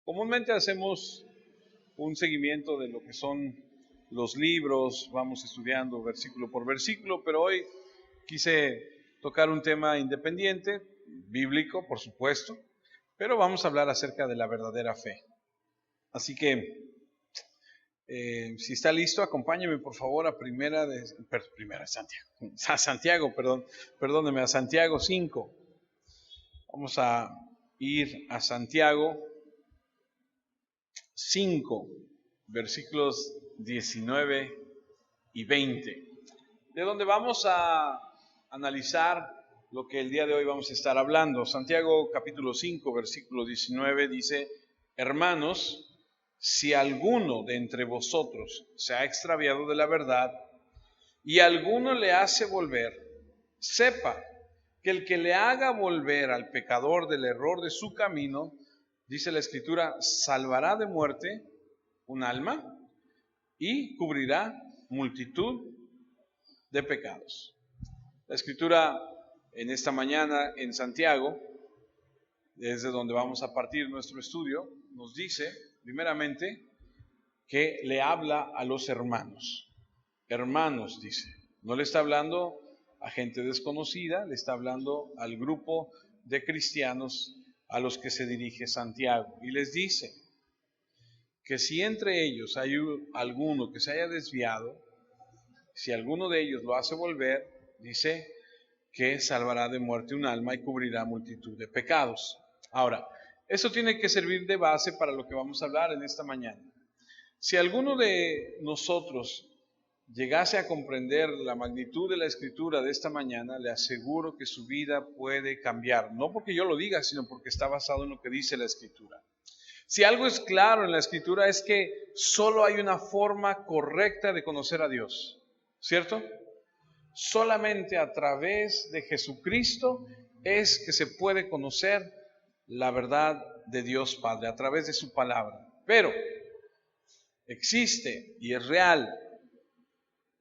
Comúnmente hacemos un seguimiento de lo que son los libros, vamos estudiando versículo por versículo, pero hoy quise tocar un tema independiente, bíblico, por supuesto, pero vamos a hablar acerca de la verdadera fe. Así que, si está listo, acompáñeme por favor a Santiago 5. Vamos a ir a Santiago 5, versículos 19 y 20, de donde vamos a analizar lo que el día de hoy vamos a estar hablando. Santiago capítulo 5, versículo 19 dice: hermanos, si alguno de entre vosotros se ha extraviado de la verdad y alguno le hace volver, sepa que el que le haga volver al pecador del error de su camino, dice la Escritura, salvará de muerte un alma y cubrirá multitud de pecados. La Escritura en esta mañana en Santiago, desde donde vamos a partir nuestro estudio, nos dice primeramente que le habla a los hermanos. Hermanos, dice, no le está hablando a gente desconocida, le está hablando al grupo de cristianos a los que se dirige Santiago, y les dice que si entre ellos hay alguno que se haya desviado, si alguno de ellos lo hace volver, dice que salvará de muerte un alma y cubrirá multitud de pecados. Ahora, eso tiene que servir de base para lo que vamos a hablar en esta mañana. Si alguno de nosotros llegase a comprender la magnitud de la Escritura de esta mañana, le aseguro que su vida puede cambiar, no porque yo lo diga, sino porque está basado en lo que dice la Escritura. Si algo es claro en la Escritura es que solo hay una forma correcta de conocer a Dios, ¿cierto? Solamente a través de Jesucristo es que se puede conocer la verdad de Dios Padre, a través de su palabra. Pero existe y es real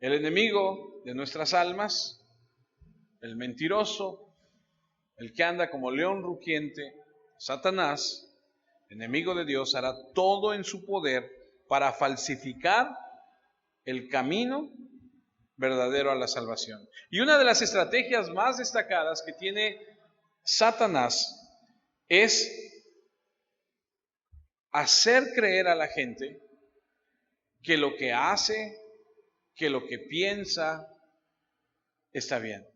el enemigo de nuestras almas, el mentiroso, el que anda como león rugiente, Satanás, enemigo de Dios, hará todo en su poder para falsificar el camino verdadero a la salvación. Y una de las estrategias más destacadas que tiene Satanás es hacer creer a la gente que lo que hace, que lo que piensa está bien.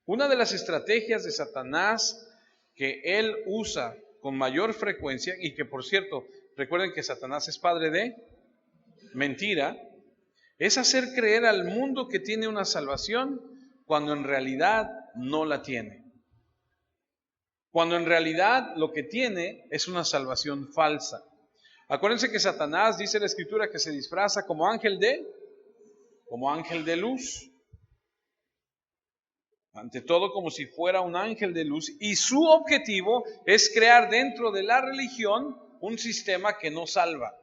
Una de las estrategias de Satanás que él usa con mayor frecuencia, y que por cierto, recuerden que Satanás es padre de mentira, es hacer creer al mundo que tiene una salvación cuando en realidad no la tiene. Cuando en realidad lo que tiene es una salvación falsa. Acuérdense que Satanás, dice la Escritura, que se disfraza como ángel de luz. Ante todo, como si fuera un ángel de luz, y su objetivo es crear dentro de la religión un sistema que no salva.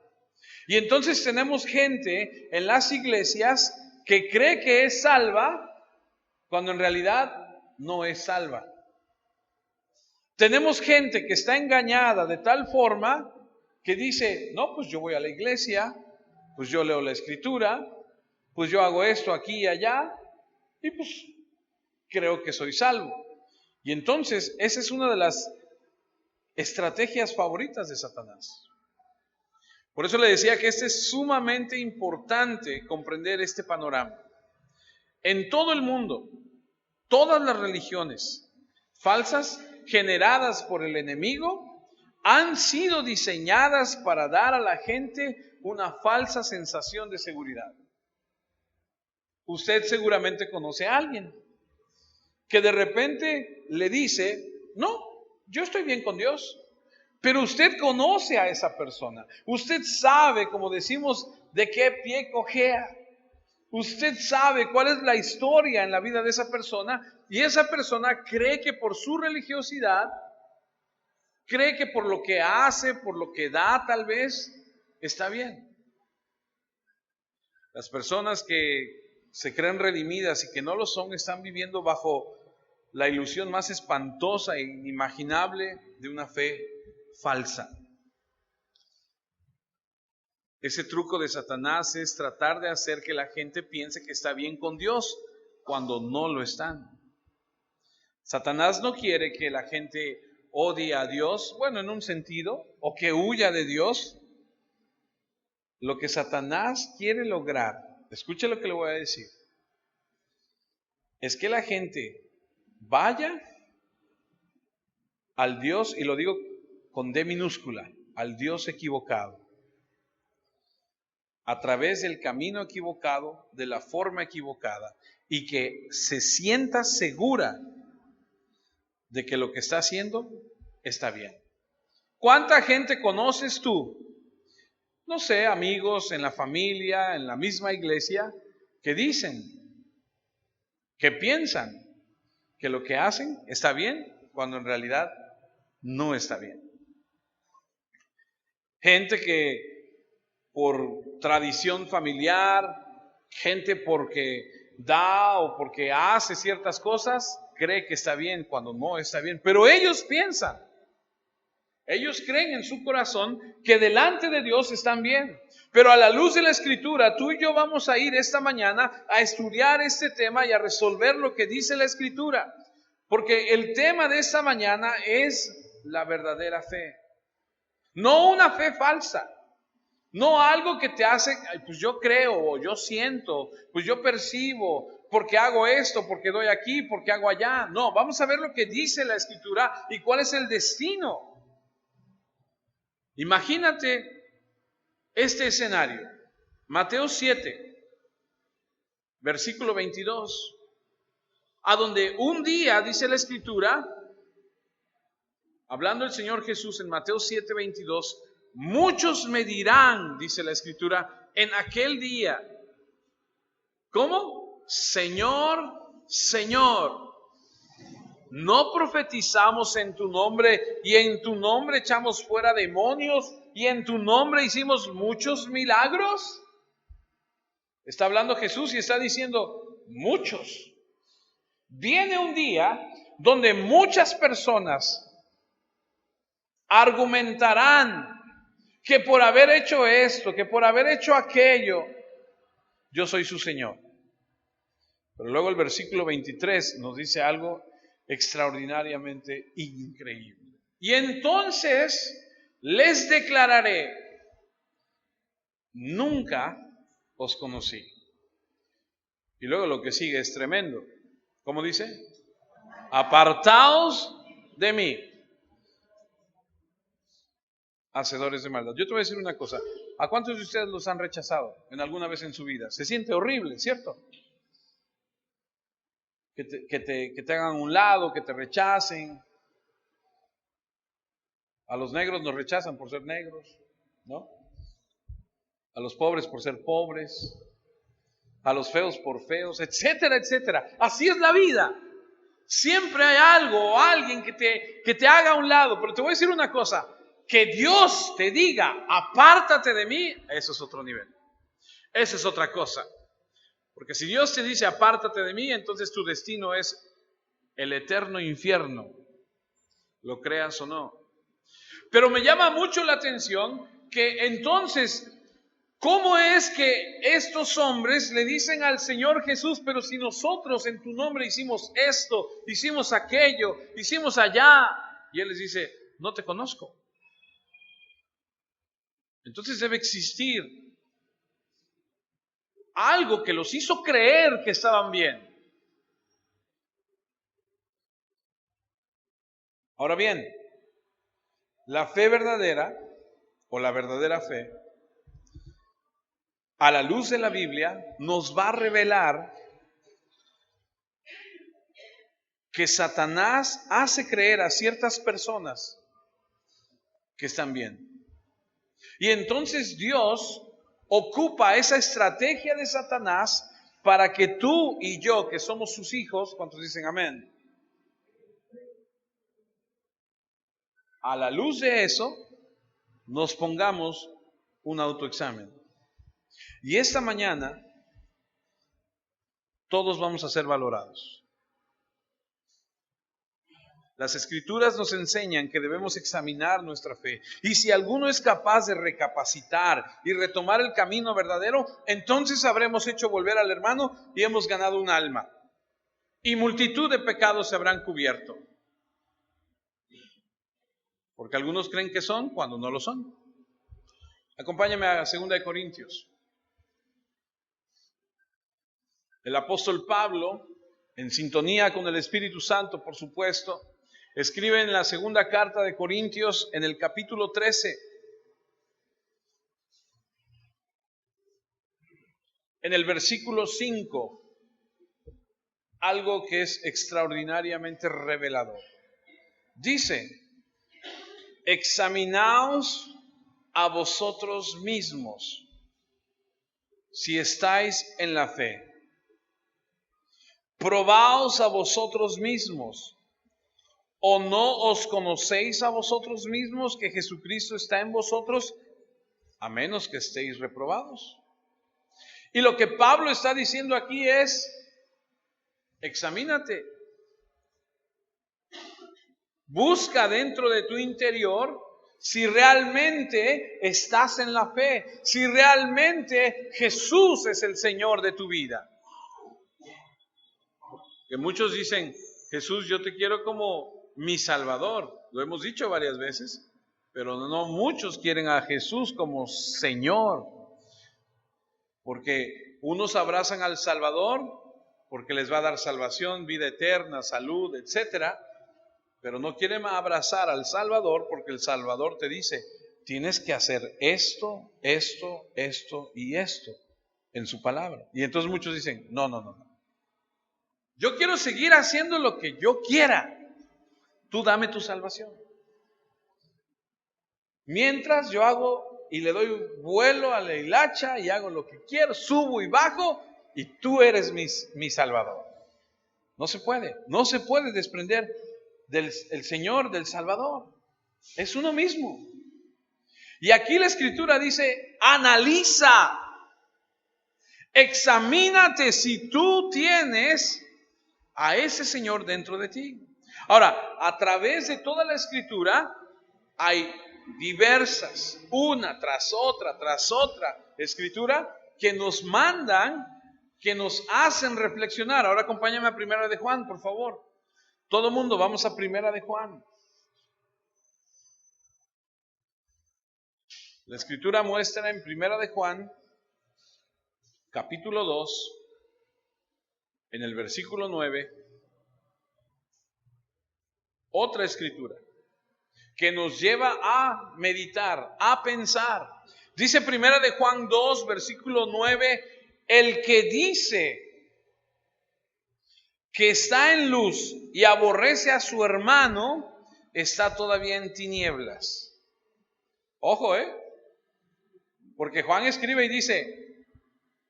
Y entonces tenemos gente en las iglesias que cree que es salva cuando en realidad no es salva. Tenemos gente que está engañada de tal forma que dice, no, pues yo voy a la iglesia, pues yo leo la Escritura, pues yo hago esto aquí y allá, y pues creo que soy salvo. Y entonces esa es una de las estrategias favoritas de Satanás. Por eso le decía que es sumamente importante comprender este panorama. En todo el mundo, todas las religiones falsas generadas por el enemigo han sido diseñadas para dar a la gente una falsa sensación de seguridad. Usted seguramente conoce a alguien que de repente le dice, no, yo estoy bien con Dios. Pero usted conoce a esa persona. Usted sabe, como decimos, de qué pie cojea. Usted sabe cuál es la historia en la vida de esa persona, y esa persona cree que por su religiosidad, cree que por lo que hace, por lo que da tal vez, está bien. Las personas que se creen redimidas y que no lo son, están viviendo bajo la ilusión más espantosa e inimaginable de una fe falsa. Ese truco de Satanás es tratar de hacer que la gente piense que está bien con Dios cuando no lo están. Satanás no quiere que la gente odie a Dios, bueno, en un sentido, o que huya de Dios. Lo que Satanás quiere lograr, escuche lo que le voy a decir, es que la gente vaya al Dios, y lo digo con D minúscula, al Dios equivocado, a través del camino equivocado, de la forma equivocada, y que se sienta segura de que lo que está haciendo está bien. ¿Cuánta gente conoces tú? No sé, amigos en la familia, en la misma iglesia, que dicen, que piensan que lo que hacen está bien, cuando en realidad no está bien. Gente que por tradición familiar, gente porque da o porque hace ciertas cosas, cree que está bien cuando no está bien. Pero ellos piensan, ellos creen en su corazón que delante de Dios están bien. Pero a la luz de la Escritura, tú y yo vamos a ir esta mañana a estudiar este tema y a resolver lo que dice la Escritura. Porque el tema de esta mañana es la verdadera fe. No una fe falsa. No algo que te hace, pues yo creo, o yo siento, pues yo percibo, porque hago esto, porque doy aquí, porque hago allá. No, vamos a ver lo que dice la Escritura y cuál es el destino. Imagínate este escenario. Mateo 7, versículo 22. A donde un día, dice la Escritura, hablando el Señor Jesús en Mateo 7, 22, muchos me dirán, dice la Escritura, en aquel día, ¿cómo? Señor, Señor, ¿no profetizamos en tu nombre y en tu nombre echamos fuera demonios y en tu nombre hicimos muchos milagros? Está hablando Jesús y está diciendo muchos. Viene un día donde muchas personas argumentarán que por haber hecho esto, que por haber hecho aquello, yo soy su Señor. Pero luego el versículo 23 nos dice algo extraordinariamente increíble. Y entonces les declararé, nunca os conocí. Y luego lo que sigue es tremendo. ¿Cómo dice? Apartaos de mí, hacedores de maldad. Yo te voy a decir una cosa. ¿A cuántos de ustedes los han rechazado en alguna vez en su vida? Se siente horrible, ¿cierto? Que te hagan a un lado, que te rechacen. A los negros nos rechazan por ser negros, ¿no? A los pobres por ser pobres. A los feos por feos, etcétera, etcétera. Así es la vida. Siempre hay algo o alguien que te haga a un lado. Pero te voy a decir una cosa. Que Dios te diga, apártate de mí, eso es otro nivel. Eso es otra cosa. Porque si Dios te dice, apártate de mí, entonces tu destino es el eterno infierno. Lo creas o no. Pero me llama mucho la atención que entonces, ¿cómo es que estos hombres le dicen al Señor Jesús, pero si nosotros en tu nombre hicimos esto, hicimos aquello, hicimos allá? Y Él les dice, no te conozco. Entonces debe existir algo que los hizo creer que estaban bien. Ahora bien, la fe verdadera o la verdadera fe, a la luz de la Biblia, nos va a revelar que Satanás hace creer a ciertas personas que están bien. Y entonces Dios ocupa esa estrategia de Satanás para que tú y yo, que somos sus hijos, ¿cuántos dicen amén? A la luz de eso, nos pongamos un autoexamen. Y esta mañana, todos vamos a ser valorados. Las Escrituras nos enseñan que debemos examinar nuestra fe. Y si alguno es capaz de recapacitar y retomar el camino verdadero, entonces habremos hecho volver al hermano y hemos ganado un alma. Y multitud de pecados se habrán cubierto. Porque algunos creen que son cuando no lo son. Acompáñame a 2 de Corintios. El apóstol Pablo, en sintonía con el Espíritu Santo, por supuesto, escribe en la segunda carta de Corintios, en el capítulo 13, en el versículo 5, algo que es extraordinariamente revelador. Dice: examinaos a vosotros mismos si estáis en la fe. Probaos a vosotros mismos. ¿O no os conocéis a vosotros mismos que Jesucristo está en vosotros, a menos que estéis reprobados? Y lo que Pablo está diciendo aquí es: examínate. Busca dentro de tu interior si realmente estás en la fe, si realmente Jesús es el Señor de tu vida. Que muchos dicen: Jesús, yo te quiero como mi Salvador. Lo hemos dicho varias veces, pero no muchos quieren a Jesús como Señor. Porque unos abrazan al Salvador porque les va a dar salvación, vida eterna, salud, etcétera. Pero no quieren abrazar al Salvador porque el Salvador te dice: tienes que hacer esto, esto, esto y esto en su palabra. Y entonces muchos dicen: no. Yo quiero seguir haciendo lo que yo quiera. Tú dame tu salvación. Mientras yo hago y le doy vuelo a la hilacha y hago lo que quiero, subo y bajo, y tú eres mi Salvador. No se puede desprender del Señor, del Salvador. Es uno mismo. Y aquí la Escritura dice: analiza, examínate si tú tienes a ese Señor dentro de ti. Ahora, a través de toda la Escritura hay diversas, una tras otra Escritura que nos mandan, que nos hacen reflexionar. Ahora acompáñame a 1 de Juan, por favor. Todo mundo, vamos a 1 de Juan. La Escritura muestra en 1 de Juan, capítulo 2, en el versículo 9, otra Escritura que nos lleva a meditar, a pensar. Dice 1 de Juan 2, versículo 9, el que dice que está en luz y aborrece a su hermano, está todavía en tinieblas. Ojo, porque Juan escribe y dice: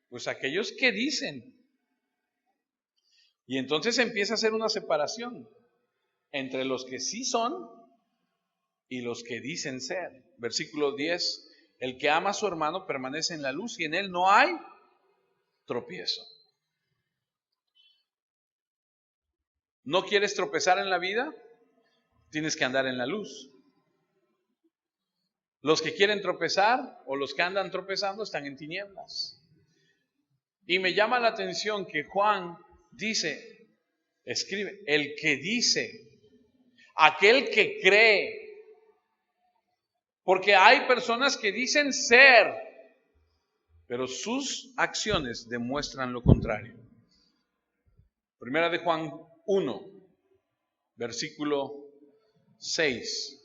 pues aquellos que dicen. Y entonces empieza a hacer una separación entre los que sí son y los que dicen ser. Versículo 10, el que ama a su hermano permanece en la luz y en él no hay tropiezo. ¿No quieres tropezar en la vida? Tienes que andar en la luz. Los que quieren tropezar o los que andan tropezando están en tinieblas. Y me llama la atención que Juan dice, escribe, el que dice, aquel que cree. Porque hay personas que dicen ser, pero sus acciones demuestran lo contrario. 1 de Juan 1, versículo 6.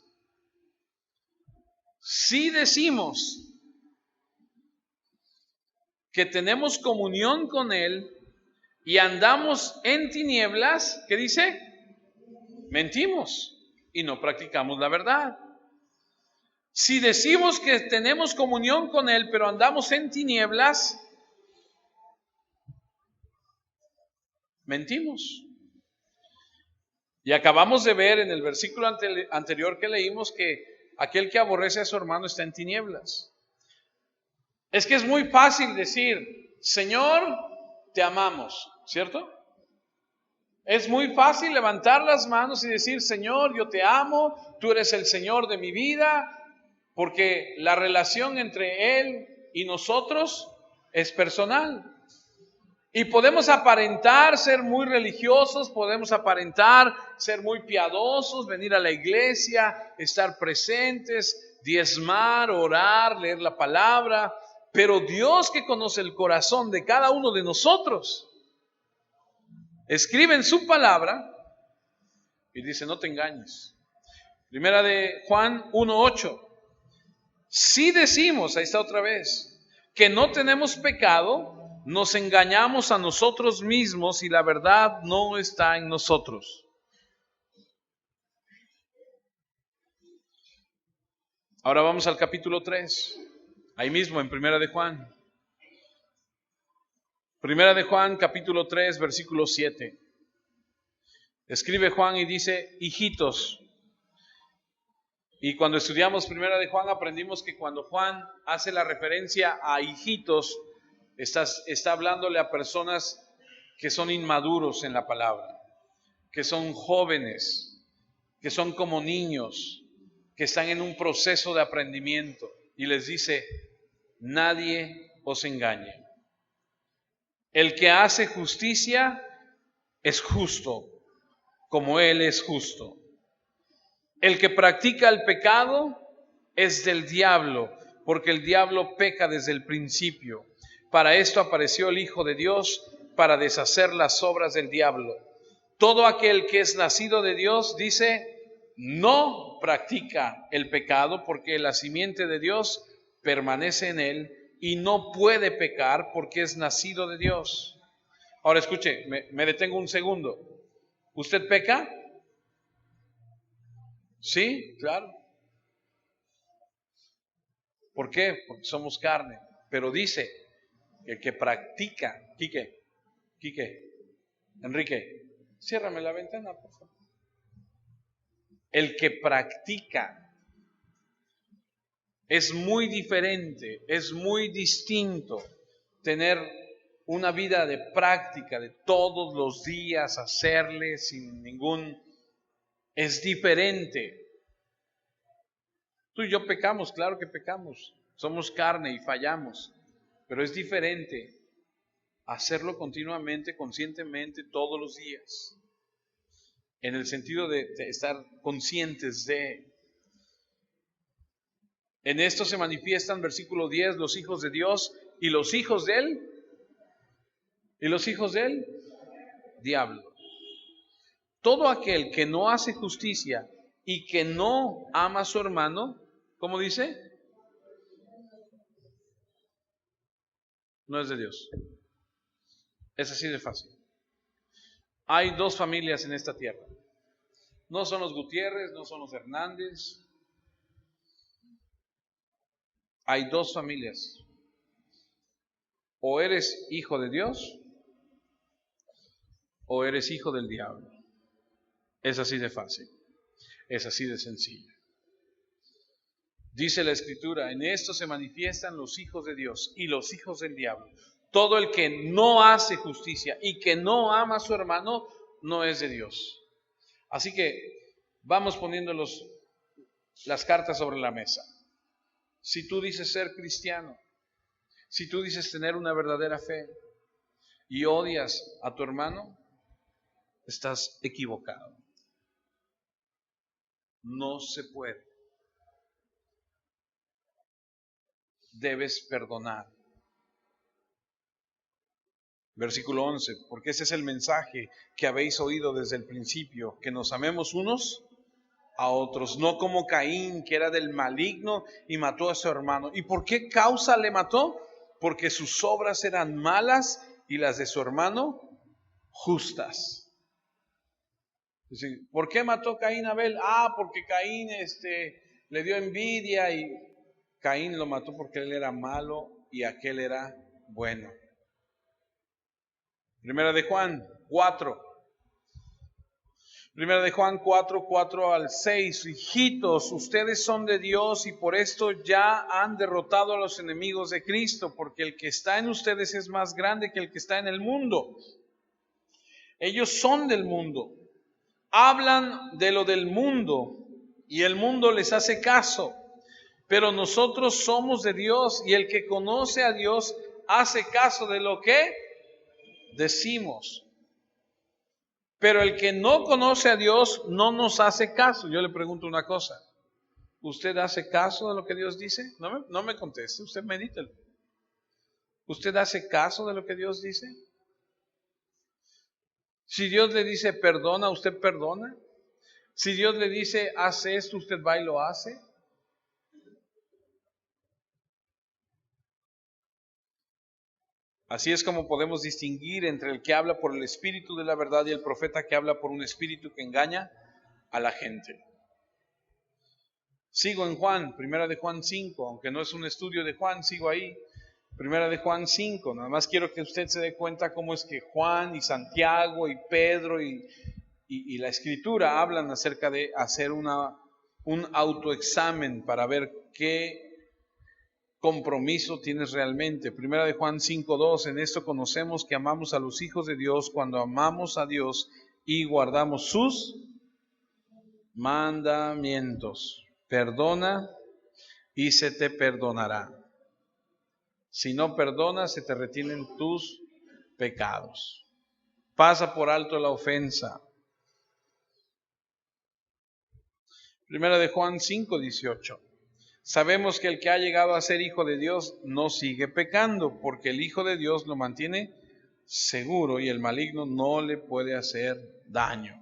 Si decimos que tenemos comunión con Él y andamos en tinieblas, ¿qué dice? Mentimos y no practicamos la verdad. Si decimos que tenemos comunión con Él, pero andamos en tinieblas, mentimos. Y acabamos de ver en el versículo anterior que leímos que aquel que aborrece a su hermano está en tinieblas. Es que es muy fácil decir, Señor, te amamos, ¿cierto? Es muy fácil levantar las manos y decir, Señor, yo te amo, tú eres el Señor de mi vida, porque la relación entre Él y nosotros es personal. Y podemos aparentar ser muy religiosos, podemos aparentar ser muy piadosos, venir a la iglesia, estar presentes, diezmar, orar, leer la palabra, pero Dios, que conoce el corazón de cada uno de nosotros, escribe en su palabra y dice, no te engañes. Primera de Juan 1:8. Si decimos, ahí está otra vez, que no tenemos pecado, nos engañamos a nosotros mismos y la verdad no está en nosotros. Ahora vamos al capítulo 3, ahí mismo en Primera de Juan. Primera de Juan, capítulo 3, versículo 7. Escribe Juan y dice, hijitos. Y cuando estudiamos Primera de Juan aprendimos que cuando Juan hace la referencia a hijitos, está hablándole a personas que son inmaduros en la palabra, que son jóvenes, que son como niños, que están en un proceso de aprendimiento. Y les dice, nadie os engañe. El que hace justicia es justo, como Él es justo. El que practica el pecado es del diablo, porque el diablo peca desde el principio. Para esto apareció el Hijo de Dios, para deshacer las obras del diablo. Todo aquel que es nacido de Dios, dice, no practica el pecado, porque la simiente de Dios permanece en él y no puede pecar porque es nacido de Dios. Ahora escuche, me detengo un segundo. ¿Usted peca? Sí, claro. ¿Por qué? Porque somos carne. Pero dice, el que practica, Quique, Enrique, ciérrame la ventana, por favor. El que practica es muy diferente, es muy distinto tener una vida de práctica, de todos los días hacerle sin ningún... Es diferente. Tú y yo pecamos, claro que pecamos, somos carne y fallamos, pero es diferente hacerlo continuamente, conscientemente, todos los días, en el sentido de estar conscientes de... En esto se manifiestan, versículo 10, los hijos de Dios y los hijos de Él. ¿Y los hijos de Él? Diablo. Todo aquel que no hace justicia y que no ama a su hermano, ¿cómo dice? No es de Dios. Es así de fácil. Hay dos familias en esta tierra. No son los Gutiérrez, no son los Hernández. Hay dos familias. O eres hijo de Dios o eres hijo del diablo. Es así de fácil. Es así de sencillo. Dice la Escritura, en esto se manifiestan los hijos de Dios y los hijos del diablo. Todo el que no hace justicia y que no ama a su hermano no es de Dios. Así que vamos poniendo las cartas sobre la mesa. Si tú dices ser cristiano, si tú dices tener una verdadera fe y odias a tu hermano, estás equivocado. No se puede. Debes perdonar. Versículo 11, porque ese es el mensaje que habéis oído desde el principio, que nos amemos unos a otros, no como Caín, que era del maligno y mató a su hermano. ¿Y por qué causa le mató? Porque sus obras eran malas y las de su hermano justas. Es decir, ¿por qué mató Caín a Abel? Porque Caín le dio envidia y Caín lo mató porque él era malo y aquel era bueno. Primera de Juan 4. Primera de Juan 4, 4 al 6. Hijitos, ustedes son de Dios y por esto ya han derrotado a los enemigos de Cristo, porque el que está en ustedes es más grande que el que está en el mundo. Ellos son del mundo, hablan de lo del mundo y el mundo les hace caso. Pero nosotros somos de Dios y el que conoce a Dios hace caso de lo que decimos. Pero el que no conoce a Dios no nos hace caso. Yo le pregunto una cosa. ¿Usted hace caso de lo que Dios dice? No me conteste, usted medítelo. ¿Usted hace caso de lo que Dios dice? Si Dios le dice perdona, ¿usted perdona? Si Dios le dice haz esto, ¿usted va y lo hace? Así es como podemos distinguir entre el que habla por el espíritu de la verdad y el profeta que habla por un espíritu que engaña a la gente. Sigo en Juan, primera de Juan 5, aunque no es un estudio de Juan, sigo ahí. Primera de Juan 5, nada más quiero que usted se dé cuenta cómo es que Juan y Santiago y Pedro y la Escritura hablan acerca de hacer un autoexamen para ver qué compromiso tienes realmente. Primera de Juan 5:2, en esto conocemos que amamos a los hijos de Dios cuando amamos a Dios y guardamos sus mandamientos. Perdona y se te perdonará. Si no perdonas, se te retienen tus pecados. Pasa por alto la ofensa. Primera de Juan 5:18. Sabemos que el que ha llegado a ser hijo de Dios no sigue pecando, porque el Hijo de Dios lo mantiene seguro y el maligno no le puede hacer daño.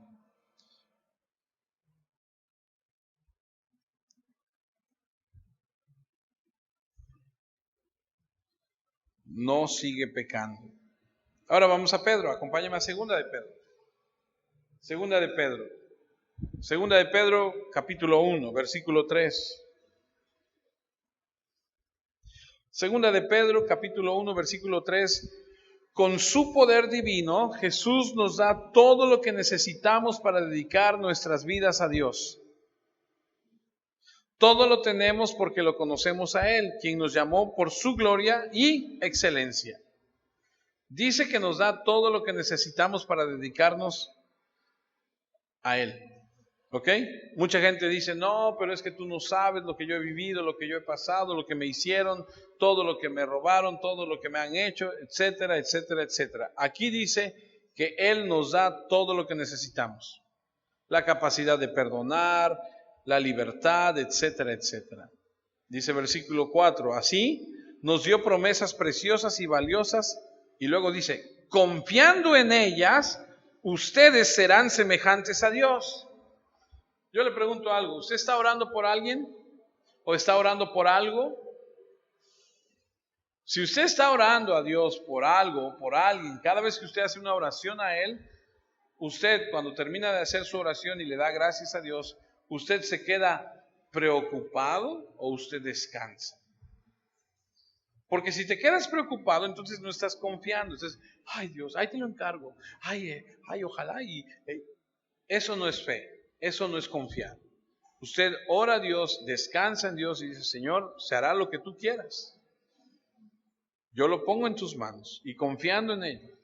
No sigue pecando. Ahora vamos a Pedro, acompáñame a Segunda de Pedro. Segunda de Pedro. Segunda de Pedro, capítulo 1, versículo 3. Segunda de Pedro, capítulo 1, versículo 3. Con su poder divino, Jesús nos da todo lo que necesitamos para dedicar nuestras vidas a Dios. Todo lo tenemos porque lo conocemos a Él, quien nos llamó por su gloria y excelencia. Dice que nos da todo lo que necesitamos para dedicarnos a Él. ¿Ok? Mucha gente dice, no, pero es que tú no sabes lo que yo he vivido, lo que yo he pasado, lo que me hicieron, todo lo que me robaron, todo lo que me han hecho, etcétera, etcétera, etcétera. Aquí dice que Él nos da todo lo que necesitamos. La capacidad de perdonar, la libertad, etcétera, etcétera. Dice versículo 4, así nos dio promesas preciosas y valiosas, y luego dice, confiando en ellas, ustedes serán semejantes a Dios. Yo le pregunto algo, ¿usted está orando por alguien? ¿O está orando por algo? Si usted está orando a Dios por algo, por alguien, cada vez que usted hace una oración a Él, usted cuando termina de hacer su oración y le da gracias a Dios, ¿usted se queda preocupado o usted descansa? Porque si te quedas preocupado, entonces no estás confiando. Entonces, ay Dios, ahí te lo encargo. Ay, ojalá. Eso no es fe, eso no es confiar. Usted ora a Dios, descansa en Dios y dice, Señor, se hará lo que tú quieras. Yo lo pongo en tus manos y confiando en ello.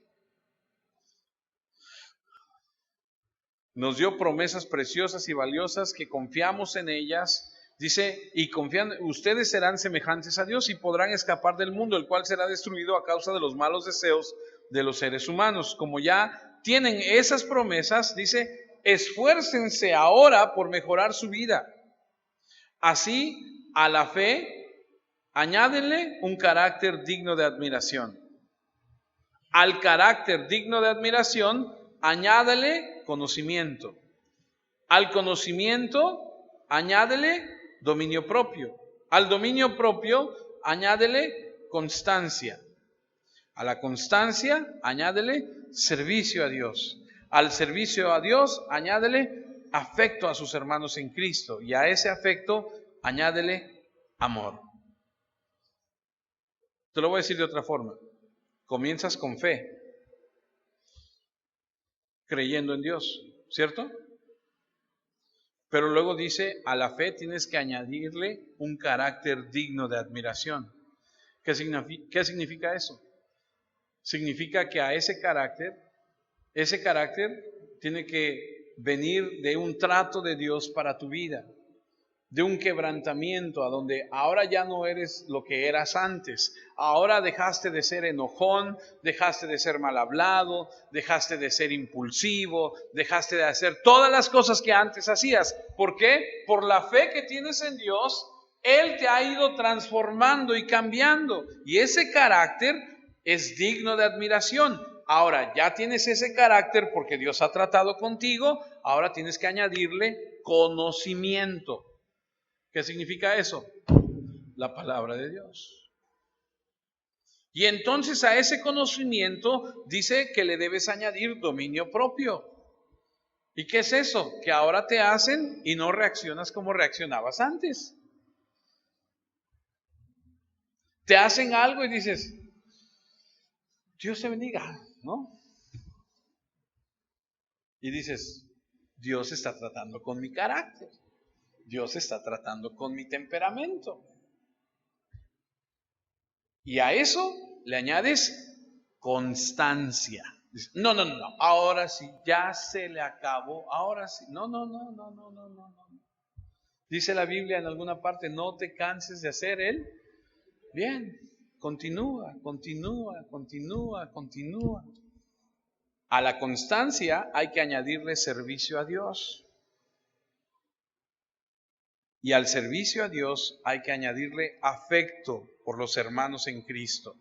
Nos dio promesas preciosas y valiosas que confiamos en ellas. Dice, y confían, ustedes serán semejantes a Dios y podrán escapar del mundo, el cual será destruido a causa de los malos deseos de los seres humanos. Como ya tienen esas promesas, dice, esfuércense ahora por mejorar su vida. Así, a la fe, añádenle un carácter digno de admiración. Al carácter digno de admiración, añádele conocimiento. Al conocimiento, añádele dominio propio. Al dominio propio, añádele constancia. A la constancia, añádele servicio a Dios. Al servicio a Dios, añádele afecto a sus hermanos en Cristo. Y a ese afecto, añádele amor. Te lo voy a decir de otra forma. Comienzas con fe, creyendo en Dios, ¿cierto? Pero luego dice, a la fe tienes que añadirle un carácter digno de admiración. ¿Qué significa eso? Significa que a ese carácter Ese carácter tiene que venir de un trato de Dios para tu vida, de un quebrantamiento a donde ahora ya no eres lo que eras antes. Ahora dejaste de ser enojón, dejaste de ser mal hablado, dejaste de ser impulsivo, dejaste de hacer todas las cosas que antes hacías. ¿Por qué? Por la fe que tienes en Dios, Él te ha ido transformando y cambiando. Y ese carácter es digno de admiración. Ahora, ya tienes ese carácter porque Dios ha tratado contigo, ahora tienes que añadirle conocimiento. ¿Qué significa eso? La palabra de Dios. Y entonces a ese conocimiento dice que le debes añadir dominio propio. ¿Y qué es eso? Que ahora te hacen y no reaccionas como reaccionabas antes. Te hacen algo y dices, Dios te bendiga, ¿no? Y dices, Dios está tratando con mi carácter. Dios está tratando con mi temperamento. Y a eso le añades constancia. No, ahora sí, ya se le acabó, ahora sí. No. Dice la Biblia en alguna parte, no te canses de hacer el bien. Continúa. A la constancia hay que añadirle servicio a Dios. Y al servicio a Dios hay que añadirle afecto por los hermanos en Cristo.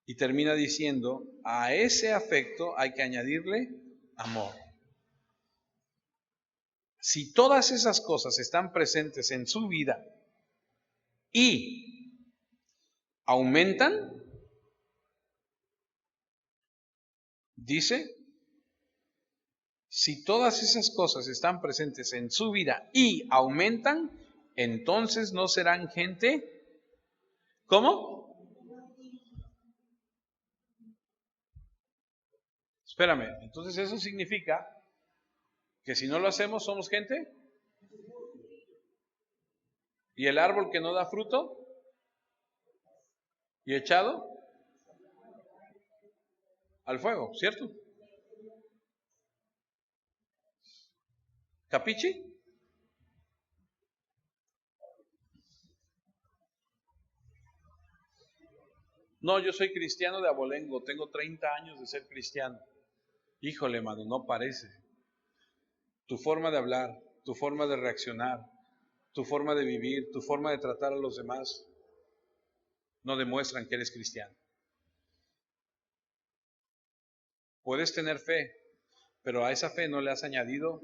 Y termina diciendo, a ese afecto hay que añadirle amor. Si todas esas cosas están presentes en su vida y aumentan, dice, si todas esas cosas están presentes en su vida y aumentan, entonces no serán gente, ¿cómo? Espérame, entonces eso significa que si no lo hacemos somos gente. ¿Y el árbol que no da fruto? ¿Y echado al fuego, cierto? ¿Capichi? No, yo soy cristiano de abolengo, tengo 30 años de ser cristiano. Híjole, mano, no parece. Tu forma de hablar, tu forma de reaccionar, tu forma de vivir, tu forma de tratar a los demás, no demuestran que eres cristiano. Puedes tener fe, pero a esa fe no le has añadido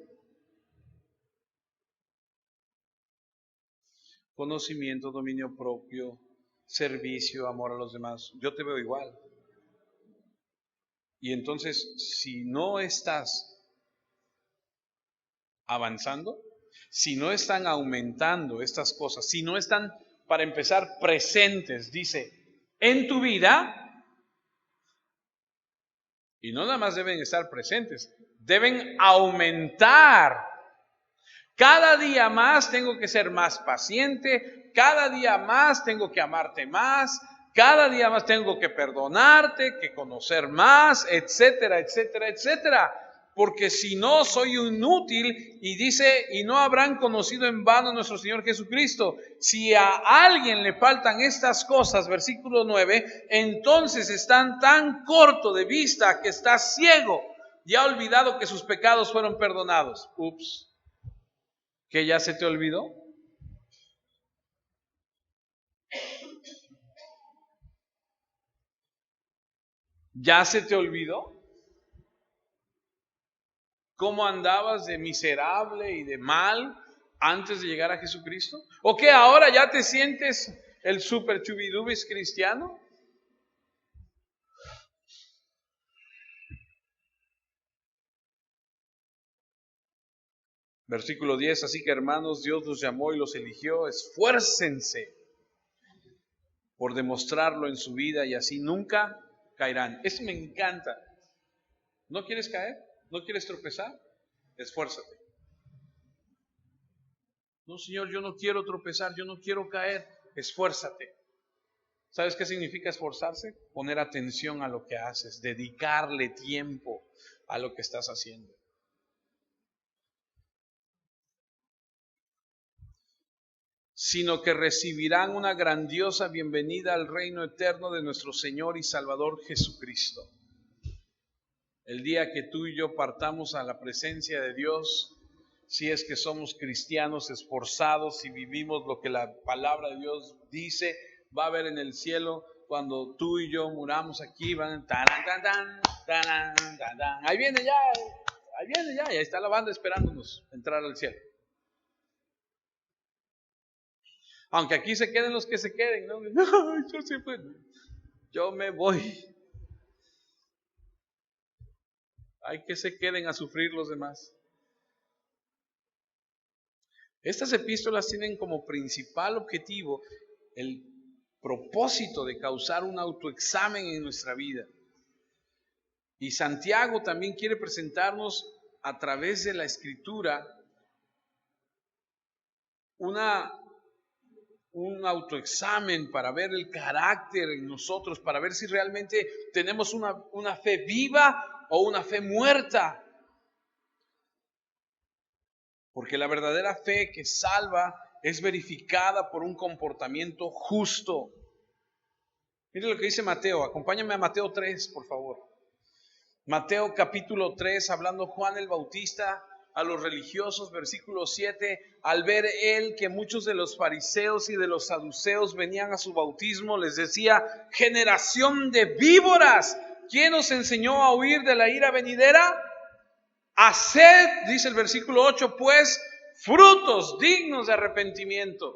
conocimiento, dominio propio, servicio, amor a los demás. Yo te veo igual. Y entonces, si no estás avanzando, si no están aumentando estas cosas, si no están, para empezar, presentes, dice, en tu vida, y no nada más deben estar presentes, deben aumentar. Cada día más tengo que ser más paciente, cada día más tengo que amarte más, cada día más tengo que perdonarte, que conocer más, etcétera. Porque si no soy inútil, y dice, y no habrán conocido en vano a nuestro Señor Jesucristo. Si a alguien le faltan estas cosas, versículo 9, entonces están tan corto de vista que está ciego y ha olvidado que sus pecados fueron perdonados. Ups. ¿Que ya se te olvidó? ¿Ya se te olvidó cómo andabas de miserable y de mal antes de llegar a Jesucristo? ¿O que ahora ya te sientes el super chubidubis cristiano? Versículo 10, así que hermanos, Dios los llamó y los eligió, esfuércense por demostrarlo en su vida y así nunca caerán. Eso me encanta. ¿No quieres caer? ¿No quieres tropezar? Esfuérzate. No, Señor, yo no quiero tropezar, yo no quiero caer. Esfuérzate. ¿Sabes qué significa esforzarse? Poner atención a lo que haces, dedicarle tiempo a lo que estás haciendo. Sino que recibirán una grandiosa bienvenida al reino eterno de nuestro Señor y Salvador Jesucristo. El día que tú y yo partamos a la presencia de Dios, si es que somos cristianos esforzados y vivimos lo que la palabra de Dios dice, va a haber en el cielo, cuando tú y yo muramos aquí, van taran, taran, taran, taran. Ahí viene ya, y ahí está la banda esperándonos entrar al cielo. Aunque aquí se queden los que se queden, ¿no? Yo me voy. Hay que se queden a sufrir los demás. Estas epístolas tienen como principal objetivo el propósito de causar un autoexamen en nuestra vida. Y Santiago también quiere presentarnos a través de la Escritura un autoexamen para ver el carácter en nosotros, para ver si realmente tenemos una fe viva o una fe muerta. Porque la verdadera fe que salva es verificada por un comportamiento justo. Mire lo que dice Mateo, acompáñame a Mateo 3, por favor. Mateo capítulo 3, hablando Juan el Bautista a los religiosos, versículo 7, al ver él que muchos de los fariseos y de los saduceos venían a su bautismo, les decía: generación de víboras, ¿quién os enseñó a huir de la ira venidera? Haced, dice el versículo 8, pues, frutos dignos de arrepentimiento.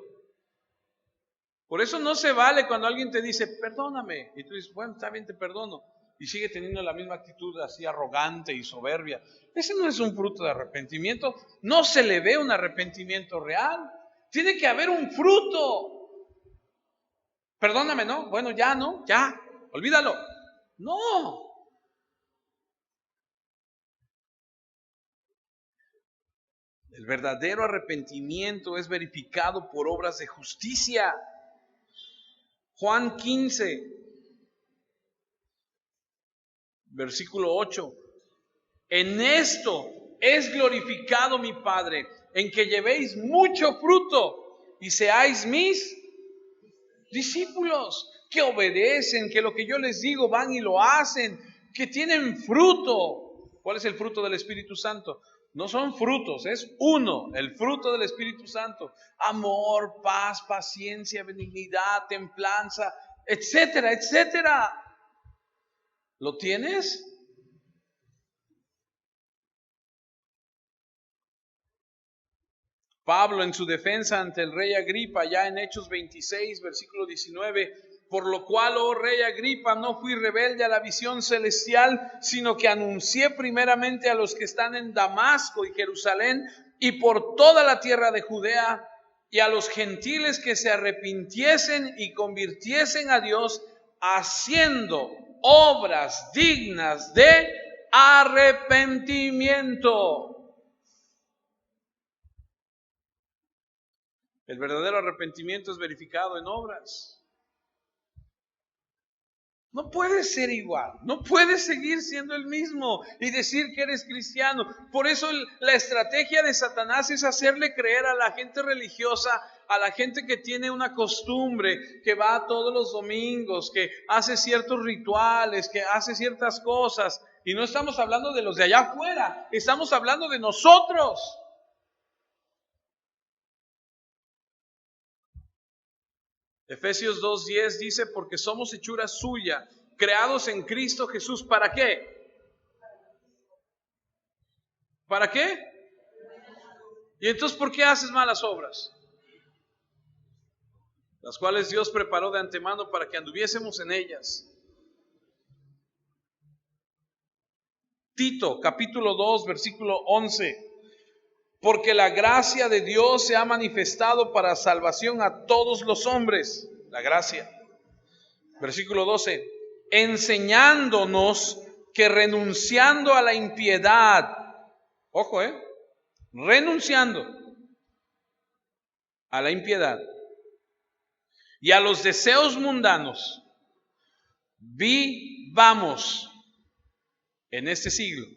Por eso no se vale cuando alguien te dice, perdóname, y tú dices, bueno, está bien, te perdono, y sigue teniendo la misma actitud así arrogante y soberbia. Ese no es un fruto de arrepentimiento. No se le ve un arrepentimiento real. Tiene que haber un fruto. Perdóname, ¿no? Bueno, ya, ¿no? Ya, olvídalo. No. El verdadero arrepentimiento es verificado por obras de justicia. Juan 15, versículo 8. En esto es glorificado mi Padre, en que llevéis mucho fruto y seáis mis discípulos, que obedecen, que lo que yo les digo van y lo hacen, que tienen fruto. ¿Cuál es el fruto del Espíritu Santo? No son frutos, es uno, el fruto del Espíritu Santo: amor, paz, paciencia, benignidad, templanza, etcétera, etcétera. ¿Lo tienes? Pablo, en su defensa ante el rey Agripa, ya en Hechos 26, versículo 19, por lo cual, oh rey Agripa, no fui rebelde a la visión celestial, sino que anuncié primeramente a los que están en Damasco y Jerusalén y por toda la tierra de Judea, y a los gentiles que se arrepintiesen y convirtiesen a Dios, haciendo obras dignas de arrepentimiento. El verdadero arrepentimiento es verificado en obras. No puedes ser igual, no puedes seguir siendo el mismo y decir que eres cristiano. Por eso la estrategia de Satanás es hacerle creer a la gente religiosa, a la gente que tiene una costumbre, que va todos los domingos, que hace ciertos rituales, que hace ciertas cosas. Y no estamos hablando de los de allá afuera, estamos hablando de nosotros. Efesios 2:10 dice: porque somos hechura suya, creados en Cristo Jesús. ¿Para qué? ¿Para qué? Y entonces, ¿por qué haces malas obras? Las cuales Dios preparó de antemano para que anduviésemos en ellas. Tito, capítulo 2, versículo 11. Porque la gracia de Dios se ha manifestado para salvación a todos los hombres. La gracia. Versículo 12. Enseñándonos que renunciando a la impiedad, ojo, renunciando a la impiedad y a los deseos mundanos, vivamos en este siglo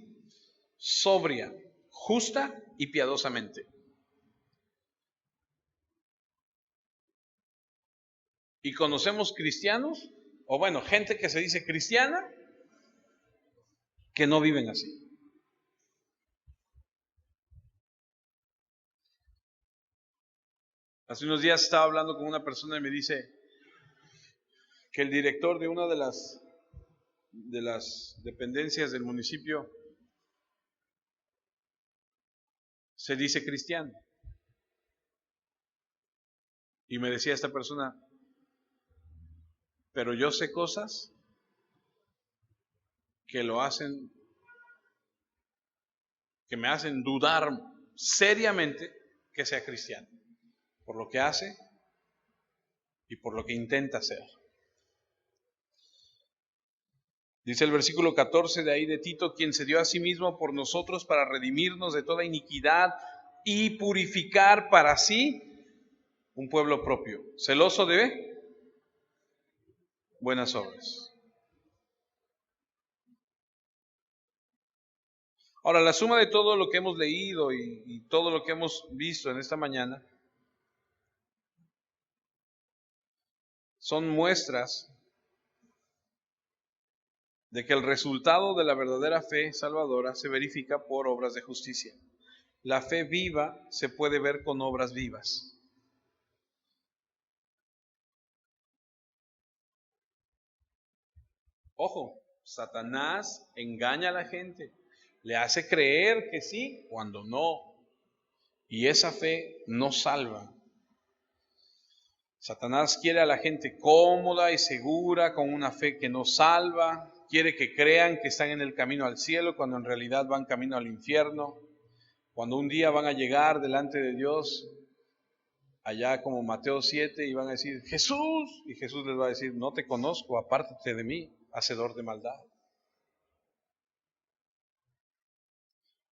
sobria, justa y piadosamente. Y conocemos cristianos, o bueno, gente que se dice cristiana, que no viven así. Hace unos días estaba hablando con una persona y me dice que el director de una de las dependencias del municipio se dice cristiano. Y me decía esta persona, pero yo sé cosas que me hacen dudar seriamente que sea cristiano, por lo que hace y por lo que intenta hacer. Dice el versículo 14 de ahí de Tito, quien se dio a sí mismo por nosotros para redimirnos de toda iniquidad y purificar para sí un pueblo propio, celoso de buenas obras. Ahora, la suma de todo lo que hemos leído y todo lo que hemos visto en esta mañana son muestras de que el resultado de la verdadera fe salvadora se verifica por obras de justicia. La fe viva se puede ver con obras vivas. Ojo, Satanás engaña a la gente, le hace creer que sí cuando no, y esa fe no salva. Satanás quiere a la gente cómoda y segura con una fe que no salva, quiere que crean que están en el camino al cielo cuando en realidad van camino al infierno, cuando un día van a llegar delante de Dios, allá como Mateo 7, y van a decir, Jesús, y Jesús les va a decir, no te conozco, apártate de mí, hacedor de maldad.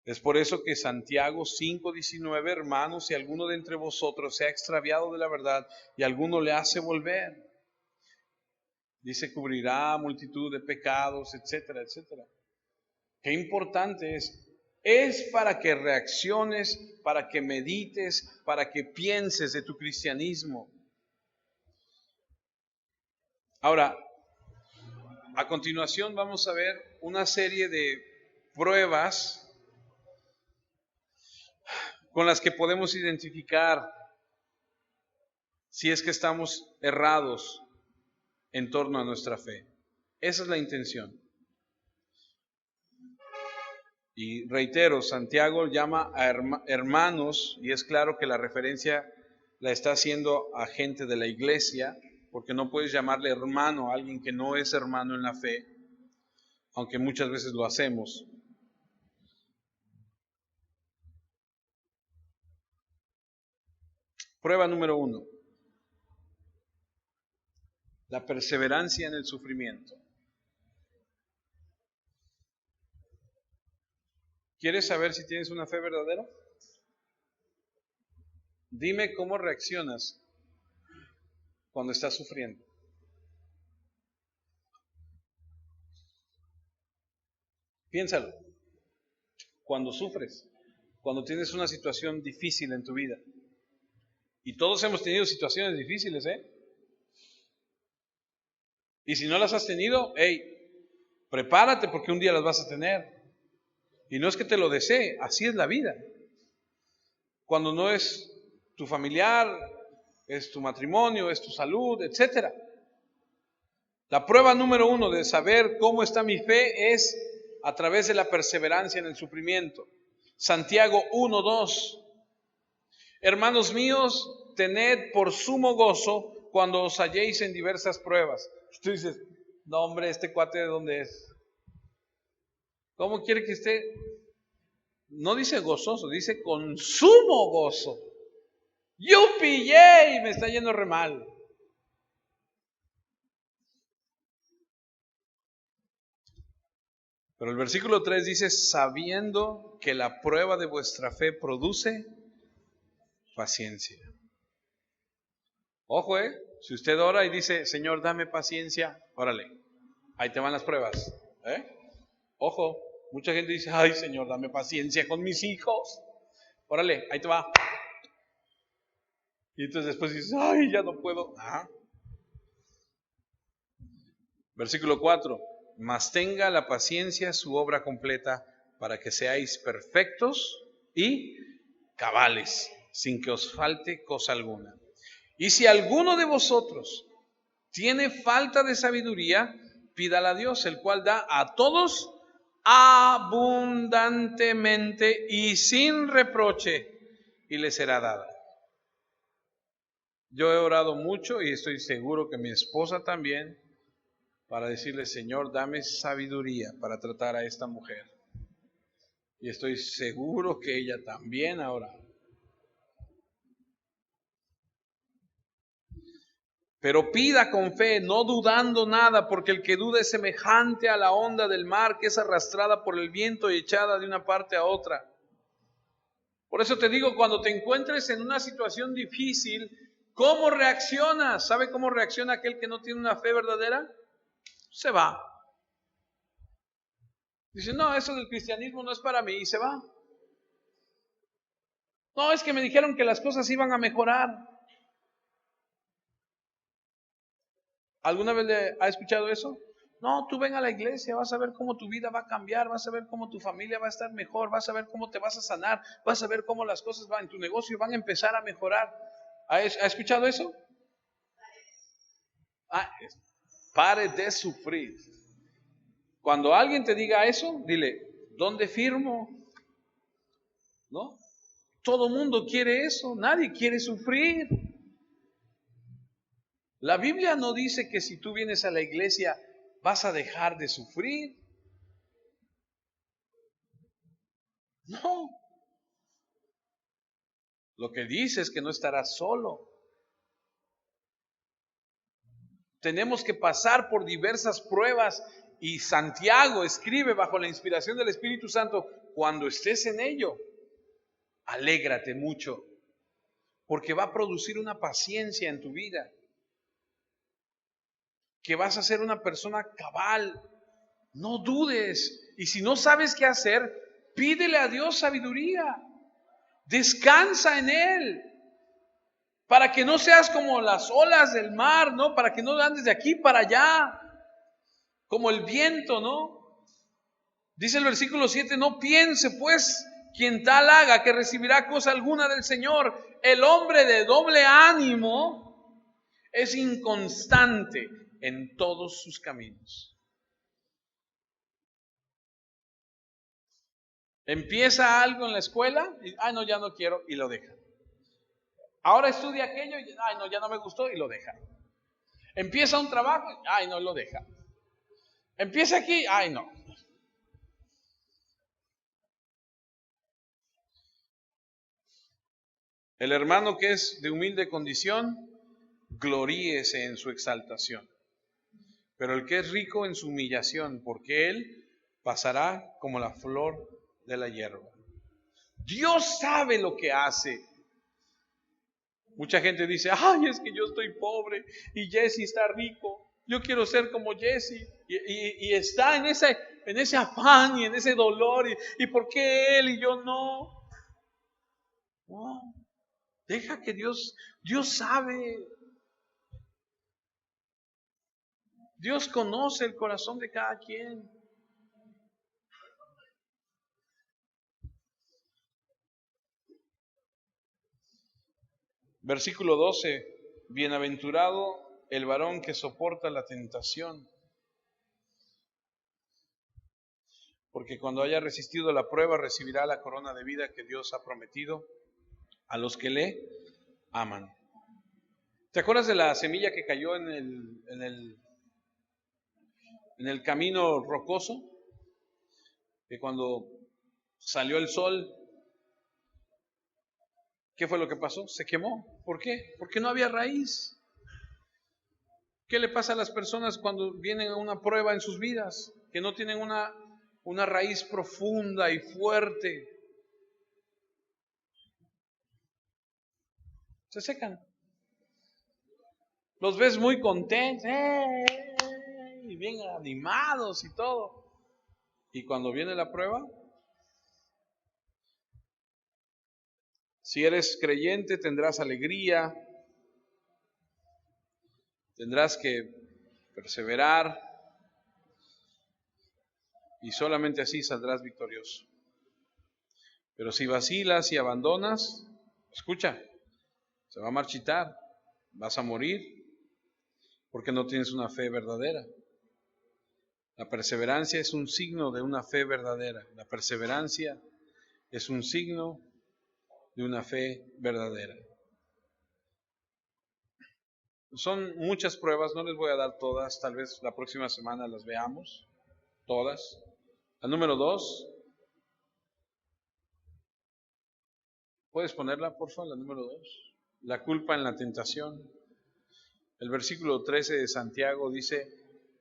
Es por eso que Santiago 5:19, hermanos, si alguno de entre vosotros se ha extraviado de la verdad y alguno le hace volver, dice, cubrirá multitud de pecados, etcétera, etcétera. Qué importante es para que reacciones, para que medites, para que pienses de tu cristianismo. Ahora, a continuación vamos a ver una serie de pruebas con las que podemos identificar si es que estamos errados en torno a nuestra fe. Esa es la intención. Y reitero, Santiago llama a hermanos, y es claro que la referencia la está haciendo a gente de la iglesia, porque no puedes llamarle hermano a alguien que no es hermano en la fe, aunque muchas veces lo hacemos. Prueba número 1. La perseverancia en el sufrimiento. ¿Quieres saber si tienes una fe verdadera? Dime cómo reaccionas cuando estás sufriendo. Piénsalo. Cuando sufres, cuando tienes una situación difícil en tu vida. Y todos hemos tenido situaciones difíciles, ¿eh? Y si no las has tenido, hey, prepárate porque un día las vas a tener. Y no es que te lo desee, así es la vida. Cuando no es tu familiar, es tu matrimonio, es tu salud, etcétera. La prueba número 1 de saber cómo está mi fe es a través de la perseverancia en el sufrimiento. Santiago 1:2. Hermanos míos, tened por sumo gozo cuando os halléis en diversas pruebas. Tú dices, no hombre, este cuate ¿de dónde es? ¿Cómo quiere que esté? No dice gozoso, dice con sumo gozo. ¡Yupi, yay! Me está yendo re mal. Pero el versículo 3 dice, sabiendo que la prueba de vuestra fe produce paciencia. Ojo, si usted ora y dice, Señor, dame paciencia, órale, ahí te van las pruebas. Ojo, mucha gente dice, ay, Señor, dame paciencia con mis hijos. Órale, ahí te va. Y entonces después dices, ay, ya no puedo. Versículo 4. Mas tenga la paciencia su obra completa para que seáis perfectos y cabales, sin que os falte cosa alguna. Y si alguno de vosotros tiene falta de sabiduría, pídala a Dios, el cual da a todos abundantemente y sin reproche, y le será dada. Yo he orado mucho y estoy seguro que mi esposa también, para decirle, Señor, dame sabiduría para tratar a esta mujer. Y estoy seguro que ella también ha orado. Pero pida con fe, no dudando nada, porque el que duda es semejante a la onda del mar que es arrastrada por el viento y echada de una parte a otra. Por eso te digo, cuando te encuentres en una situación difícil, ¿cómo reaccionas? ¿Sabe cómo reacciona aquel que no tiene una fe verdadera? Se va. Dice, no, eso del cristianismo no es para mí, y se va. No, es que me dijeron que las cosas iban a mejorar. ¿Alguna vez le ha escuchado eso? No, tú ven a la iglesia, vas a ver cómo tu vida va a cambiar, vas a ver cómo tu familia va a estar mejor, vas a ver cómo te vas a sanar, vas a ver cómo las cosas van en tu negocio van a empezar a mejorar. ¿Ha escuchado eso? Pare de sufrir. Cuando alguien te diga eso, dile, ¿dónde firmo? ¿No? Todo mundo quiere eso, nadie quiere sufrir. La Biblia no dice que si tú vienes a la iglesia vas a dejar de sufrir. No. Lo que dice es que no estarás solo. Tenemos que pasar por diversas pruebas y Santiago escribe bajo la inspiración del Espíritu Santo, cuando estés en ello, alégrate mucho, porque va a producir una paciencia en tu vida, que vas a ser una persona cabal. No dudes, y si no sabes qué hacer, pídele a Dios sabiduría, descansa en Él, para que no seas como las olas del mar, ¿no? Para que no andes de aquí para allá, como el viento, ¿no? Dice el versículo 7, no piense pues quien tal haga que recibirá cosa alguna del Señor. El hombre de doble ánimo es inconstante en todos sus caminos. Empieza algo en la escuela y, no, ya no quiero, y lo deja. Ahora estudia aquello y, no, ya no me gustó, y lo deja. Empieza un trabajo, no, lo deja. Empieza aquí, no. El hermano que es de humilde condición, gloríese en su exaltación. Pero el que es rico en su humillación, porque él pasará como la flor de la hierba. Dios sabe lo que hace. Mucha gente dice, es que yo estoy pobre y Jesse está rico. Yo quiero ser como Jesse. Y está en ese afán y en ese dolor. ¿Y por qué él y yo no? No. Deja que Dios sabe. Dios conoce el corazón de cada quien. Versículo 12. Bienaventurado el varón que soporta la tentación, porque cuando haya resistido la prueba recibirá la corona de vida que Dios ha prometido a los que le aman. ¿Te acuerdas de la semilla que cayó en el camino rocoso? Que cuando salió el sol, ¿qué fue lo que pasó? Se quemó. ¿Por qué? Porque no había raíz. ¿Qué le pasa a las personas cuando vienen a una prueba en sus vidas? Que no tienen una raíz profunda y fuerte. Se secan. Los ves muy contentos, y bien animados y todo. Y cuando viene la prueba, si eres creyente tendrás alegría, tendrás que perseverar y solamente así saldrás victorioso. Pero si vacilas y abandonas, escucha, se va a marchitar, vas a morir porque no tienes una fe verdadera. La perseverancia es un signo de una fe verdadera. La perseverancia es un signo de una fe verdadera. Son muchas pruebas, no les voy a dar todas, tal vez la próxima semana las veamos, todas. La número 2, ¿puedes ponerla, por favor? La número 2, la culpa en la tentación. El versículo 13 de Santiago dice,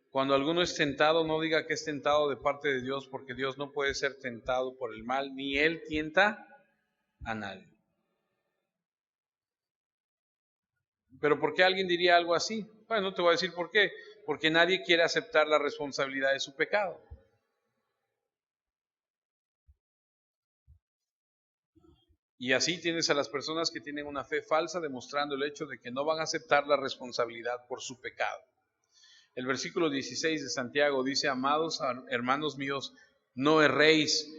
cuando alguno es tentado, no diga que es tentado de parte de Dios, porque Dios no puede ser tentado por el mal, ni Él tienta a nadie. ¿Pero por qué alguien diría algo así? Bueno, no te voy a decir por qué. Porque nadie quiere aceptar la responsabilidad de su pecado. Y así tienes a las personas que tienen una fe falsa demostrando el hecho de que no van a aceptar la responsabilidad por su pecado. El versículo 16 de Santiago dice, amados hermanos míos, no erréis.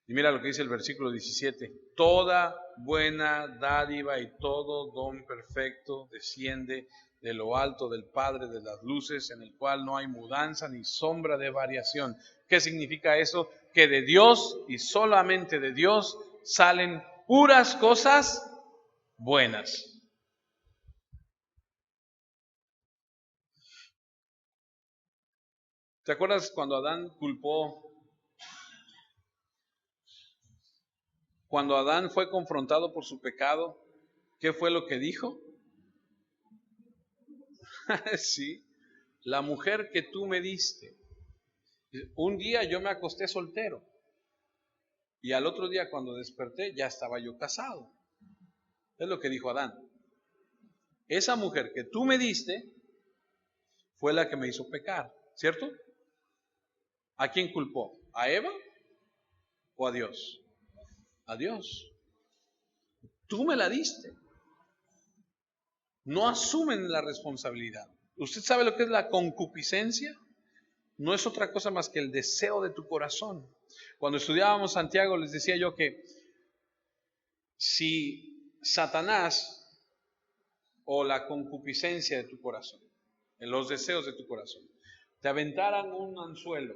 Y mira lo que dice el versículo 17, toda buena dádiva y todo don perfecto desciende de lo alto del Padre de las luces, en el cual no hay mudanza ni sombra de variación. ¿Qué significa eso? Que de Dios y solamente de Dios salen puras cosas buenas. ¿Te acuerdas cuando Adán culpó? Cuando Adán fue confrontado por su pecado, ¿qué fue lo que dijo? Sí, la mujer que tú me diste. Un día yo me acosté soltero y al otro día cuando desperté ya estaba yo casado. Es lo que dijo Adán. Esa mujer que tú me diste fue la que me hizo pecar, ¿cierto? ¿A quién culpó? ¿A Eva o a Dios? A Dios. Tú me la diste. No asumen la responsabilidad. ¿Usted sabe lo que es la concupiscencia? No es otra cosa más que el deseo de tu corazón. Cuando estudiábamos Santiago les decía yo que si Satanás o la concupiscencia de tu corazón, en los deseos de tu corazón, te aventaran un anzuelo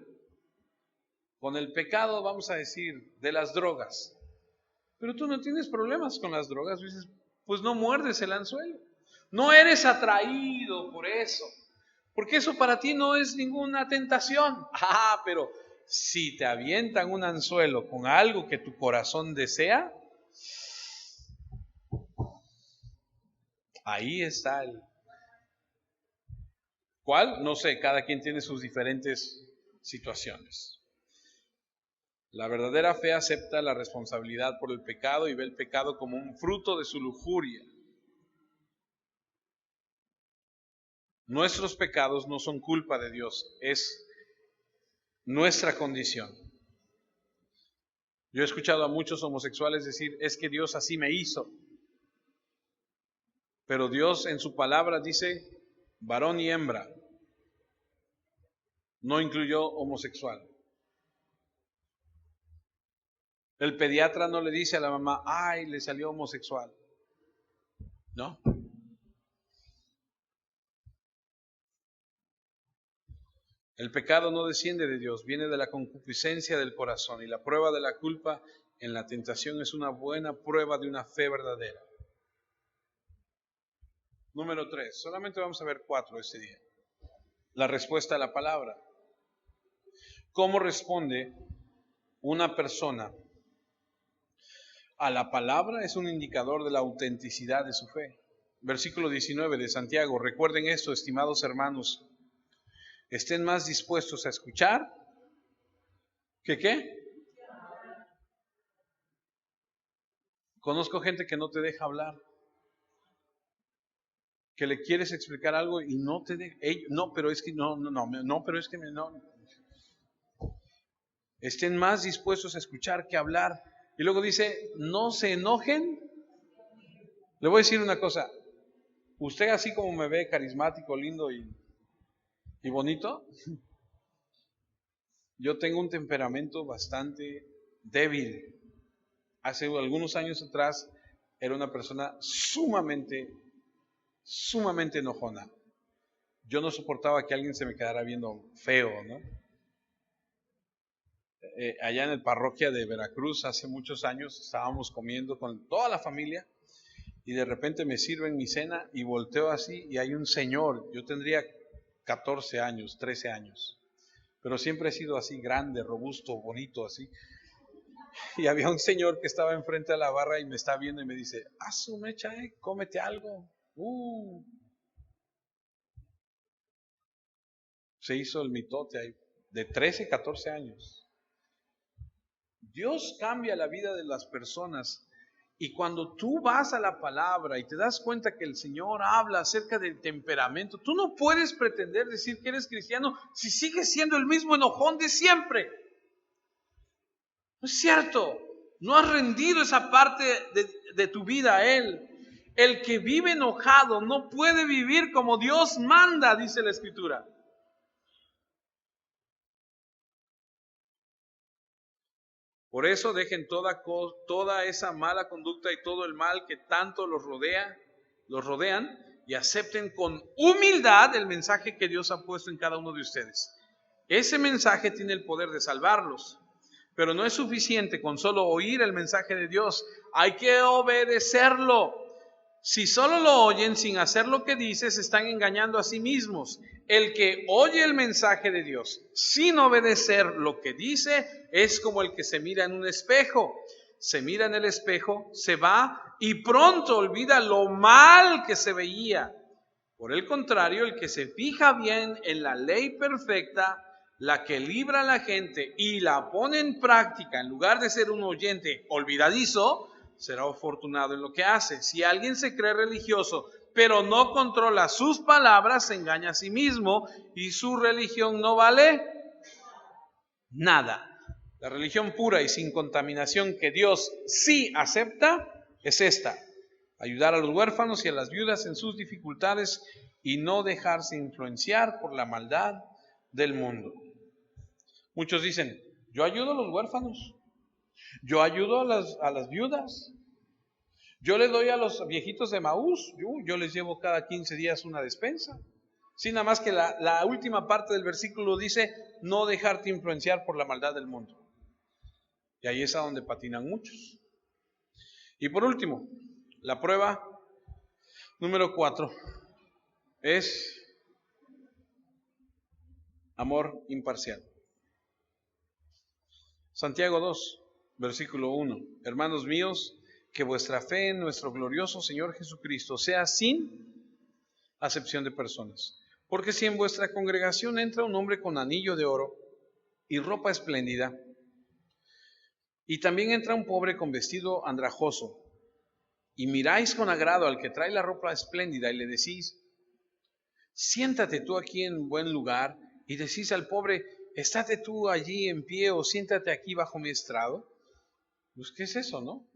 con el pecado, vamos a decir, de las drogas, pero tú no tienes problemas con las drogas, dices, pues no muerdes el anzuelo, no eres atraído por eso, porque eso para ti no es ninguna tentación. Pero si te avientan un anzuelo con algo que tu corazón desea, ahí está el... ¿Cuál? No sé, cada quien tiene sus diferentes situaciones. La verdadera fe acepta la responsabilidad por el pecado y ve el pecado como un fruto de su lujuria. Nuestros pecados no son culpa de Dios, es nuestra condición. Yo he escuchado a muchos homosexuales decir, es que Dios así me hizo. Pero Dios en su palabra dice, varón y hembra. No incluyó homosexual. El pediatra no le dice a la mamá, ay, le salió homosexual. ¿No? El pecado no desciende de Dios, viene de la concupiscencia del corazón, y la prueba de la culpa en la tentación es una buena prueba de una fe verdadera. Número 3, solamente vamos a ver 4 este día. La respuesta a la palabra. ¿Cómo responde una persona a la palabra? Es un indicador de la autenticidad de su fe. Versículo 19 de Santiago, recuerden esto, estimados hermanos, estén más dispuestos a escuchar que ¿qué? Conozco gente que no te deja hablar, que le quieres explicar algo y no te deja. No, pero es que no, pero es que no. Estén más dispuestos a escuchar que a hablar. Y luego dice, no se enojen. Le voy a decir una cosa. Usted así como me ve carismático, lindo y bonito, yo tengo un temperamento bastante débil. Hace algunos años atrás era una persona sumamente enojona. Yo no soportaba que alguien se me quedara viendo feo, ¿no? Allá en el parroquia de Veracruz, hace muchos años, estábamos comiendo con toda la familia y de repente me sirven mi cena y volteo así y hay un señor, yo tendría 14 años, 13 años, pero siempre he sido así grande, robusto, bonito, así. Y había un señor que estaba enfrente de la barra y me está viendo y me dice, su mecha, cómete algo. Se hizo el mitote ahí, de 13, 14 años. Dios cambia la vida de las personas. Y cuando tú vas a la palabra y te das cuenta que el Señor habla acerca del temperamento, tú no puedes pretender decir que eres cristiano si sigues siendo el mismo enojón de siempre. No es cierto. No has rendido esa parte de tu vida a Él. El que vive enojado no puede vivir como Dios manda, dice la Escritura. Por eso dejen toda esa mala conducta y todo el mal que tanto los rodean y acepten con humildad el mensaje que Dios ha puesto en cada uno de ustedes. Ese mensaje tiene el poder de salvarlos, pero no es suficiente con solo oír el mensaje de Dios. Hay que obedecerlo. Si solo lo oyen sin hacer lo que dice, se están engañando a sí mismos. El que oye el mensaje de Dios sin obedecer lo que dice es como el que se mira en un espejo. Se mira en el espejo, se va y pronto olvida lo mal que se veía. Por el contrario, el que se fija bien en la ley perfecta, la que libra a la gente y la pone en práctica, en lugar de ser un oyente olvidadizo, será afortunado en lo que hace. Si alguien se cree religioso, pero no controla sus palabras, se engaña a sí mismo y su religión no vale nada. La religión pura y sin contaminación que Dios sí acepta es esta: ayudar a los huérfanos y a las viudas en sus dificultades y no dejarse influenciar por la maldad del mundo. Muchos dicen, yo ayudo a los huérfanos, yo ayudo a las viudas, yo le doy a los viejitos de Maús, yo les llevo cada 15 días una despensa. Sí, nada más que la última parte del versículo dice, no dejarte influenciar por la maldad del mundo. Y ahí es a donde patinan muchos. Y por último, la prueba número 4 es amor imparcial. Santiago 2, versículo 1. Hermanos míos, que vuestra fe en nuestro glorioso Señor Jesucristo sea sin acepción de personas. Porque si en vuestra congregación entra un hombre con anillo de oro y ropa espléndida, y también entra un pobre con vestido andrajoso, y miráis con agrado al que trae la ropa espléndida y le decís, siéntate tú aquí en buen lugar, y decís al pobre, estate tú allí en pie o siéntate aquí bajo mi estrado, pues ¿qué es eso, no?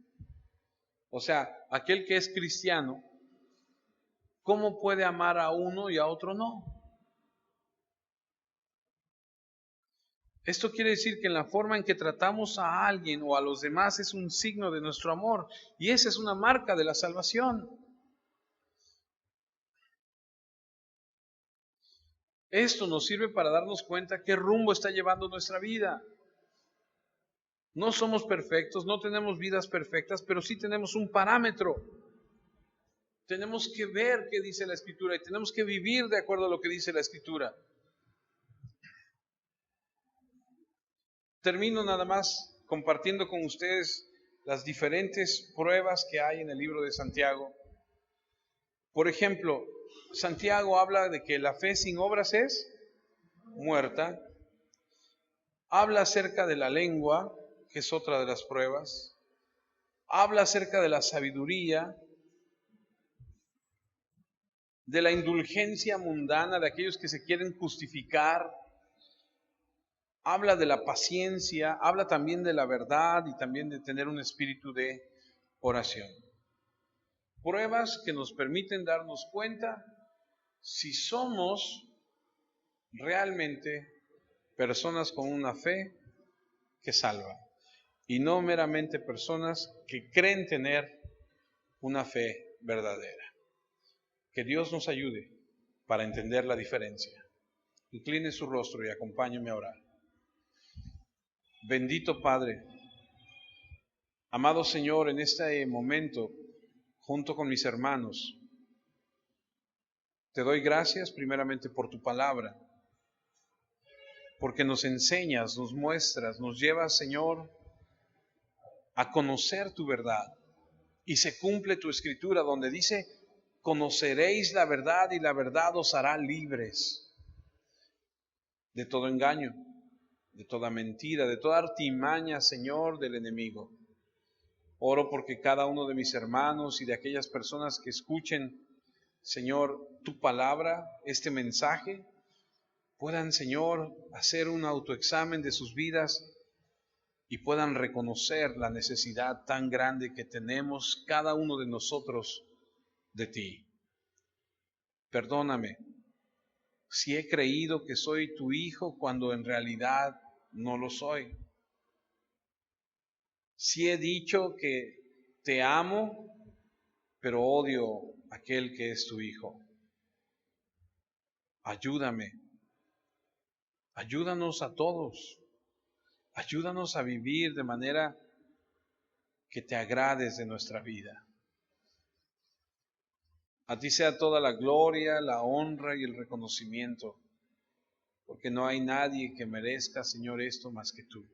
O sea, aquel que es cristiano, ¿cómo puede amar a uno y a otro no? Esto quiere decir que en la forma en que tratamos a alguien o a los demás es un signo de nuestro amor, y esa es una marca de la salvación. Esto nos sirve para darnos cuenta qué rumbo está llevando nuestra vida. No somos perfectos, no tenemos vidas perfectas, pero sí tenemos un parámetro. Tenemos que ver qué dice la Escritura y tenemos que vivir de acuerdo a lo que dice la Escritura. Termino nada más compartiendo con ustedes las diferentes pruebas que hay en el libro de Santiago. Por ejemplo, Santiago habla de que la fe sin obras es muerta. Habla acerca de la lengua, que es otra de las pruebas. Habla acerca de la sabiduría. de la indulgencia mundana, de aquellos que se quieren justificar. Habla de la paciencia, habla también de la verdad y también de tener un espíritu de oración. Pruebas que nos permiten darnos cuenta si somos realmente personas con una fe que salva y no meramente personas que creen tener una fe verdadera. Que Dios nos ayude para entender la diferencia. Incline su rostro y acompáñeme a orar. Bendito Padre, amado Señor, en este momento, junto con mis hermanos, te doy gracias primeramente por tu palabra, porque nos enseñas, nos muestras, nos llevas, Señor, a conocer tu verdad. Y se cumple tu escritura donde dice, conoceréis la verdad y la verdad os hará libres de todo engaño, de toda mentira, de toda artimaña, Señor, del enemigo. Oro porque cada uno de mis hermanos y de aquellas personas que escuchen, Señor, tu palabra, este mensaje, puedan, Señor, hacer un autoexamen de sus vidas y puedan reconocer la necesidad tan grande que tenemos cada uno de nosotros de ti. Perdóname si he creído que soy tu hijo cuando en realidad no lo soy. Si he dicho que te amo, pero odio a aquel que es tu hijo. Ayúdame. Ayúdanos a todos. Ayúdanos a vivir de manera que te agrades de nuestra vida. A ti sea toda la gloria, la honra y el reconocimiento, porque no hay nadie que merezca, Señor, esto más que tú.